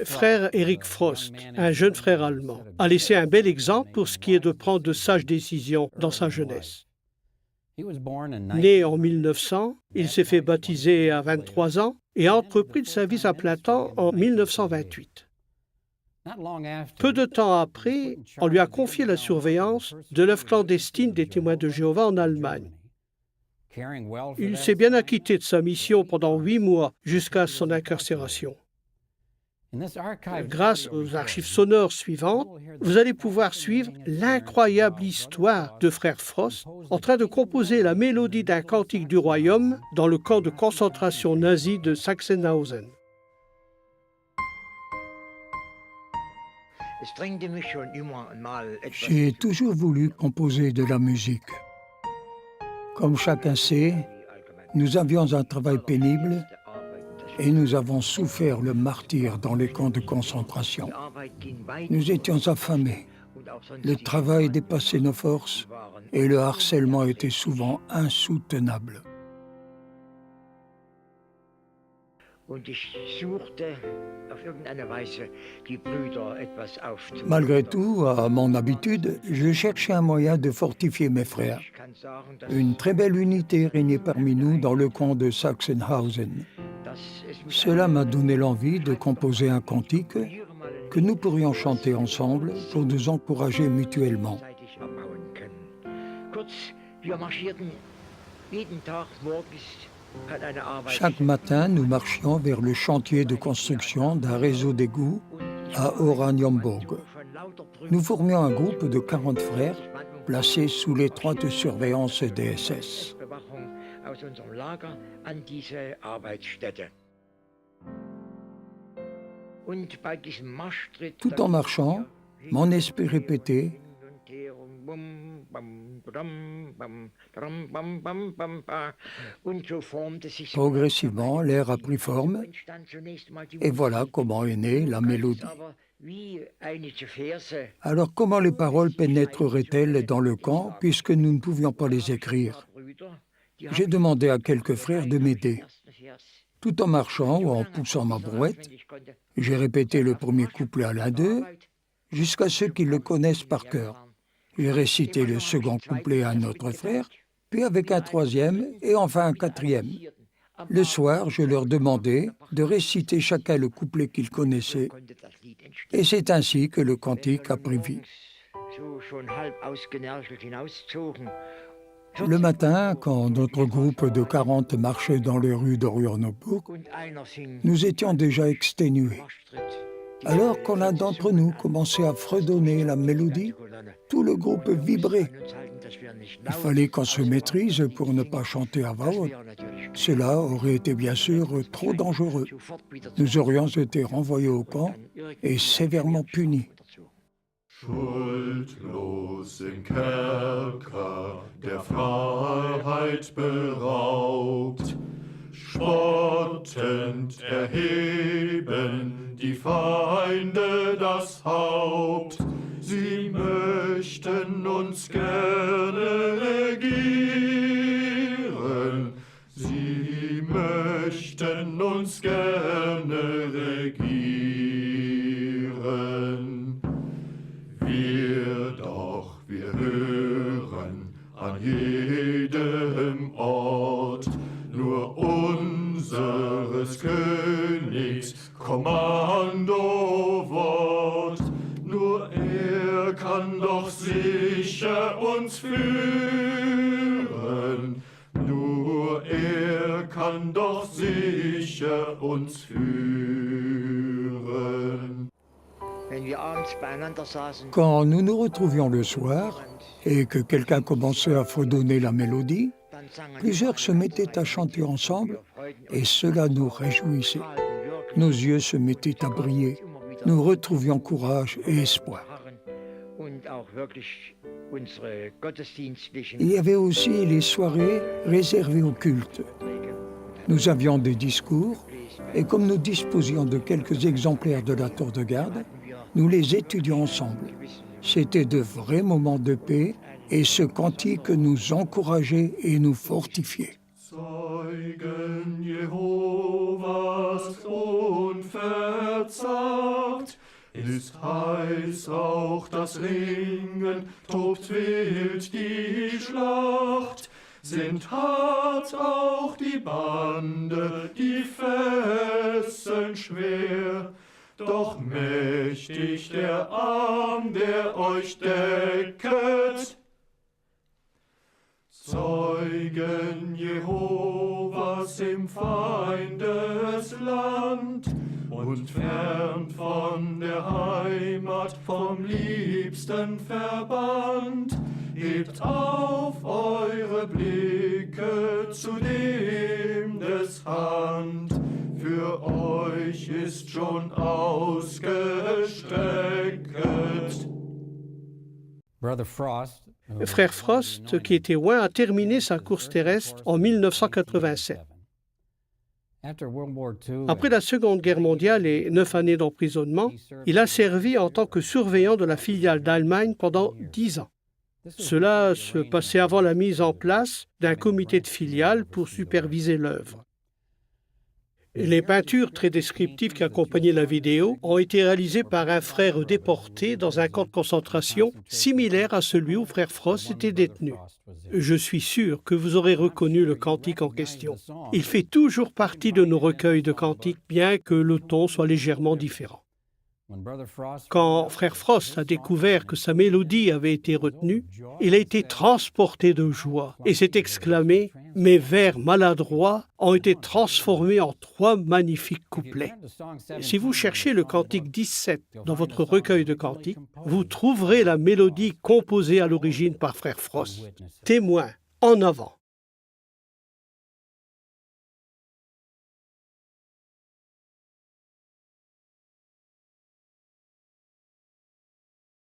Frère Eric Frost, un jeune frère allemand, a laissé un bel exemple pour ce qui est de prendre de sages décisions dans sa jeunesse. Né en 1900, il s'est fait baptiser à 23 ans et a entrepris le service à plein temps en 1928. Peu de temps après, on lui a confié la surveillance de l'œuvre clandestine des témoins de Jéhovah en Allemagne. Il s'est bien acquitté de sa mission pendant 8 mois jusqu'à son incarcération. Grâce aux archives sonores suivantes, vous allez pouvoir suivre l'incroyable histoire de Frère Frost en train de composer la mélodie d'un cantique du royaume dans le camp de concentration nazi de Sachsenhausen. J'ai toujours voulu composer de la musique. Comme chacun sait, nous avions un travail pénible et nous avons souffert le martyre dans les camps de concentration. Nous étions affamés. Le travail dépassait nos forces et le harcèlement était souvent insoutenable. Malgré tout, à mon habitude, je cherchais un moyen de fortifier mes frères. Une très belle unité régnait parmi nous dans le camp de Sachsenhausen. Cela m'a donné l'envie de composer un cantique que nous pourrions chanter ensemble pour nous encourager mutuellement. Chaque matin, nous marchions vers le chantier de construction d'un réseau d'égouts à Oranienburg. Nous formions un groupe de 40 frères placés sous l'étroite surveillance des SS. Tout en marchant, mon esprit répétait progressivement, l'air a pris forme et voilà comment est née la mélodie. Alors comment les paroles pénétreraient-elles dans le camp puisque nous ne pouvions pas les écrire? J'ai demandé à quelques frères de m'aider. Tout en marchant ou en poussant ma brouette, j'ai répété le premier couplet à l'un d'eux jusqu'à ce qu'ils le connaissent par cœur. J'ai récité le second couplet à un autre frère, puis avec un troisième et enfin un quatrième. Le soir, je leur demandais de réciter chacun le couplet qu'ils connaissaient. Et c'est ainsi que le cantique a pris vie. Le matin, quand notre groupe de 40 marchait dans les rues d'Oranienburg, nous étions déjà exténués. Alors, quand l'un d'entre nous commençait à fredonner la mélodie, tout le groupe vibrait. Il fallait qu'on se maîtrise pour ne pas chanter à voix haute. Cela aurait été bien sûr trop dangereux. Nous aurions été renvoyés au camp et sévèrement punis. Schuldlos im Kerker der Freiheit beraubt, spottend erheben die Feinde das Haupt. Sie möchten uns gerne regieren, sie möchten uns gerne regieren. Wir hören an jedem Ort nur unseres Königs Kommandowort. Nur er kann doch sicher uns führen. Nur er kann doch sicher uns führen. Quand nous nous retrouvions le soir et que quelqu'un commençait à fredonner la mélodie, plusieurs se mettaient à chanter ensemble et cela nous réjouissait. Nos yeux se mettaient à briller, nous retrouvions courage et espoir. Il y avait aussi les soirées réservées au culte. Nous avions des discours et comme nous disposions de quelques exemplaires de la tour de garde, nous les étudions ensemble. C'était de vrais moments de paix et ce cantique nous encourageait et nous fortifiait. Zeugen Jehovas unvergänglich. verzagt. Ist heiß auch das Ringen, tobt wild die Schlacht. Sind hart auch die Bande, die Fesseln schwer. Doch mächtig der Arm, der euch decket. Zeugen Jehovas im Feindesland und fern von der Heimat, vom Liebsten verbannt. Hebt auf eure Blicke zu dem des Hand. Für euch ist schon ausgestreckt. Frère Frost, qui était loin, a terminé sa course terrestre en 1987. Après la Seconde Guerre mondiale et 9 années d'emprisonnement, il a servi en tant que surveillant de la filiale d'Allemagne pendant 10 ans. Cela se passait avant la mise en place d'un comité de filiale pour superviser l'œuvre. Les peintures très descriptives qui accompagnaient la vidéo ont été réalisées par un frère déporté dans un camp de concentration similaire à celui où frère Frost était détenu. Je suis sûr que vous aurez reconnu le cantique en question. Il fait toujours partie de nos recueils de cantiques, bien que le ton soit légèrement différent. Quand frère Frost a découvert que sa mélodie avait été retenue, il a été transporté de joie et s'est exclamé « Mes vers maladroits ont été transformés en 3 magnifiques couplets ». Si vous cherchez le cantique 17 dans votre recueil de cantiques, vous trouverez la mélodie composée à l'origine par frère Frost. Témoin, en avant!